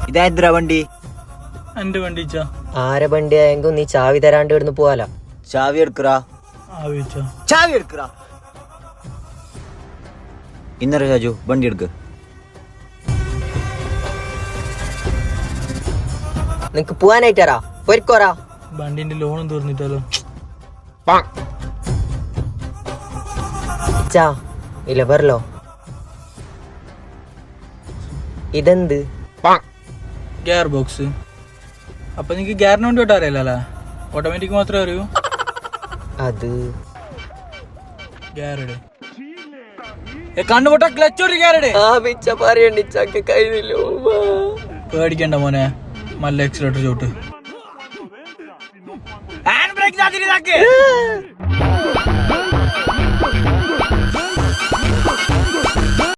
ഇതാ വണ്ടി? എന്റെ വണ്ടി. ആരെ വണ്ടിയായെങ്കിൽ നീ ചാവി തരാണ്ട് ഇവിടുന്ന് പോവാല. ചാവി എടുക്കറാ. ചാവി എടുക്കറാ. ഇന്നലെ രാജു വണ്ടി എടുക്ക്. നിനക്ക് പോവാനായിട്ടാ പോയിക്കോറാ. വണ്ടിന്റെ ലോണും തീർന്നിട്ടല്ലോ. ഇല്ല പറലോ. ഇതെന്ത്? Gear box. അപ്പൊ നിനക്ക് ഗിയറിന് വേണ്ടി വിട്ടാ അറിയില്ല, ഓട്ടോമാറ്റിക് മാത്രമേ അറിയൂ. അത് ഗിയറുടെ കണ്ണുപൊട്ട ക്ലച്ച് ഒരു ഗിയറുടെ. പേടിക്കണ്ട മോനെ, നല്ല എക്സിലേറ്റർ ചോട്ട്. Hand brake